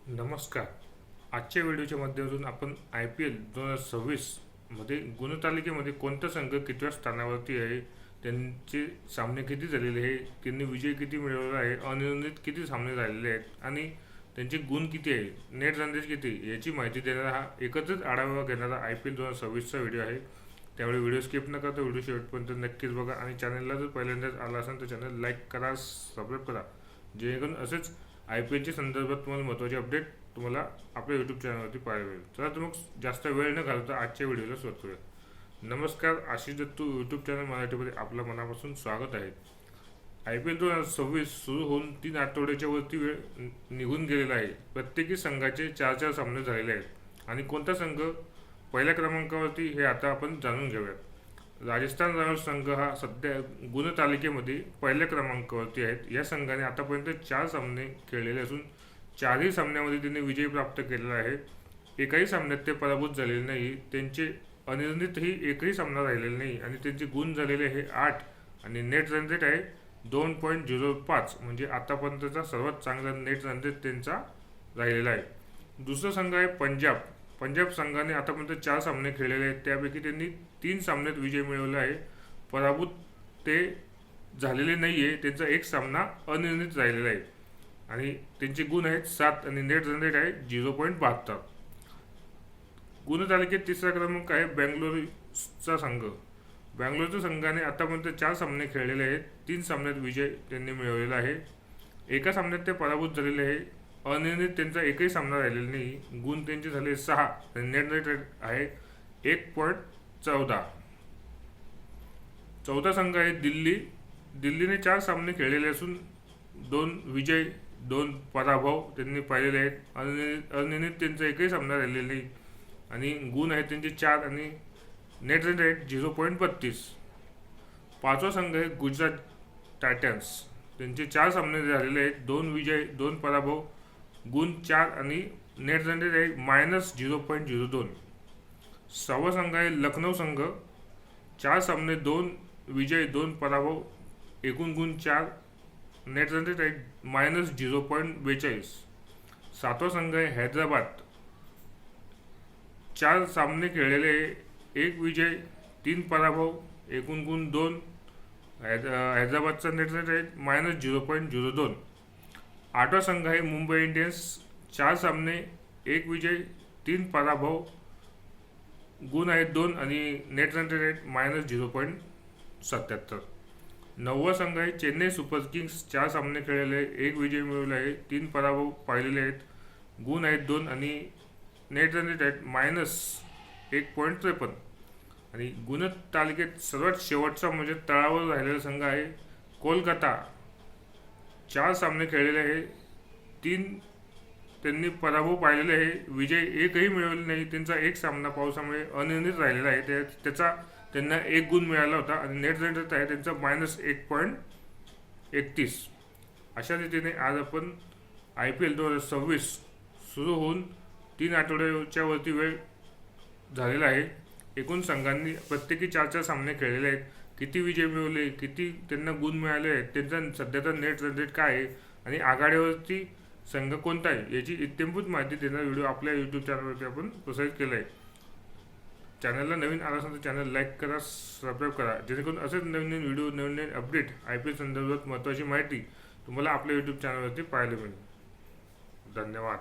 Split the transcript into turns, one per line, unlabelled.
नमस्कार. आजच्या व्हिडिओच्या माध्यमातून आपण IPL 2026 मध्ये गुणतालिकेमध्ये कोणता संघ कितव्या स्थानावरती आहे, त्यांचे सामने किती झालेले आहे, त्यांनी विजय किती मिळवला आहे, अनिर्णित किती सामने झालेले आहेत आणि त्यांचे गुण किती आहे, नेट रन किती, याची माहिती देणारा हा एकत्रित आढावा घेणारा IPL 2026चा व्हिडिओ आहे. त्यामुळे व्हिडिओ स्किप न करता व्हिडिओ शेवटपर्यंत नक्कीच बघा आणि चॅनलला जर पहिल्यांदाच आला असेल तर चॅनल लाईक करा, सबस्क्राईब करा, जेणेकरून असेच IPLच्या संदर्भात तुम्हाला महत्त्वाचे अपडेट तुम्हाला आपल्या यूट्यूब चॅनलवरती पाहायला मिळेल. चला तर मग जास्त वेळ न घालता आजच्या व्हिडिओला सुरुवात करूया. नमस्कार, आशिष दत्तू यूट्यूब चॅनल मराठीमध्ये आपलं मनापासून स्वागत आहे. IPL 2026 सुरू होऊन 3 आठवड्याच्या वरती वेळ निघून गेलेला आहे. प्रत्येकी संघाचे 4 सामने झालेले आहेत आणि कोणता संघ पहिल्या क्रमांकावरती हे आता आपण जाणून घेऊयात. राजस्थान रॉयल्स संघ हा सध्या गुणतालिकेमध्ये पहिल्या क्रमांकावरती आहेत. या संघाने आतापर्यंत 4 सामने खेळलेले असून 4ही सामन्यामध्ये त्यांनी विजय प्राप्त केलेला आहे. एकाही सामन्यात ते पराभूत झालेले नाही. त्यांचे अनिर्णितही एकही सामना राहिलेला नाही आणि त्यांचे गुण झालेले हे 8 आणि नेट रन रेट आहे 2.05, म्हणजे आतापर्यंतचा सर्वात चांगला नेट रन रेट त्यांचा राहिलेला आहे. दुसरा संघ आहे पंजाब संघाने आतापर्यंत 4 सामने खेळलेले आहेत. त्यापैकी त्यांनी 3 सामन्यात विजय मिळवला आहे. पराभूत ते झालेले नाही आहे. त्यांचा एक सामना अनिर्णित राहिलेला आहे आणि त्यांचे गुण आहेत 7 आणि नेट रन रेट आहे 0.72. गुणतालिकेत तिसरा क्रमांक आहे बँगलोरचा संघ. बँगलोरच्या संघाने आतापर्यंत 4 सामने खेळलेले आहेत. 3 सामन्यात विजय त्यांनी मिळवलेला आहे. एका सामन्यात ते पराभूत झालेले आहे. अनिर्णित त्यांचा एकही सामना राहिलेला नाही. गुण त्यांचे झाले 6 आणि नेट रेट आहे 1.14. चौथा संघ आहे दिल्लीने 4 सामने खेळलेले असून 2 विजय 2 पराभव त्यांनी पाहिलेले आहेत. अनिर्णित त्यांचा एकही सामना राहिलेला नाही आणि गुण आहेत त्यांचे 4 आणि नेट रन रेट 0.32. पाचवा संघ आहे गुजरात टायटन्स. त्यांचे 4 सामने झालेले आहेत. 2 विजय 2 पराभव, गुण 4 आणि नेट रन रेट आहे -0.02. सहावा संघ आहे लखनौ संघ. 4 सामने 2 विजय 2 पराभव, एकूण गुण 4, नेट रन रेट आहे -0.42. सातवा संघ आहे हैदराबाद. 4 सामने खेळलेले, 1 विजय 3 पराभव, एकूण गुण 2. हैदराबादचा नेट रन रेट -0.02. आठवा संघ आहे मुंबई इंडियन्स. 4 सामने 1 विजय 3 पराभव, गुण आहेत 2 आणि नेट रन रेट -0.77. नववा संघ आहे चेन्नई सुपर किंग्स. 4 सामने खेळलेले, 1 विजय मिळवला आहे, 3 पराभव पाहिलेले आहेत, गुण आहेत 2 आणि नेट रन रेट आहे -1.53. आणि गुणतालिकेत सर्वात शेवटचा म्हणजे तळावर राहिलेला संघ आहे कोलकाता. 4 सामने खेळलेले आहे, 3 त्यांनी पराभव पाहिलेले आहे, विजय एकही मिळवले नाही. त्यांचा एक सामना पावसामुळे अनिर्णित राहिलेला आहे. त्याचा त्यांना 1 गुण मिळाला होता आणि नेट रन रेट आहे त्यांचा -1.31. अशा रीतीने आज आपण IPL 2026 सुरू होऊन 3 आठवड्याच्या वरती वेळ झालेला आहे. एकूण संघांनी प्रत्येकी 4 सामने खेळलेले आहेत. किती विजय मिळवले, किती त्यांना गुण मिळाले आहेत, त्यांचा सध्याचा नेट रन रेट काय आहे आणि आघाडीवरती संघ कोणता आहे याची इत्थंभूत माहिती देणारा व्हिडिओ आपल्या यूट्यूब चॅनलवरती आपण प्रसारित केला आहे. चॅनलला नवीन आला असेल तर चॅनल लाईक करा, सबस्क्राईब करा, जेणेकरून असेच नवीन व्हिडिओ नवीन अपडेट IPL संदर्भात महत्त्वाची माहिती तुम्हाला आपल्या यूट्यूब चॅनलवरती पाहायला मिळेल. धन्यवाद.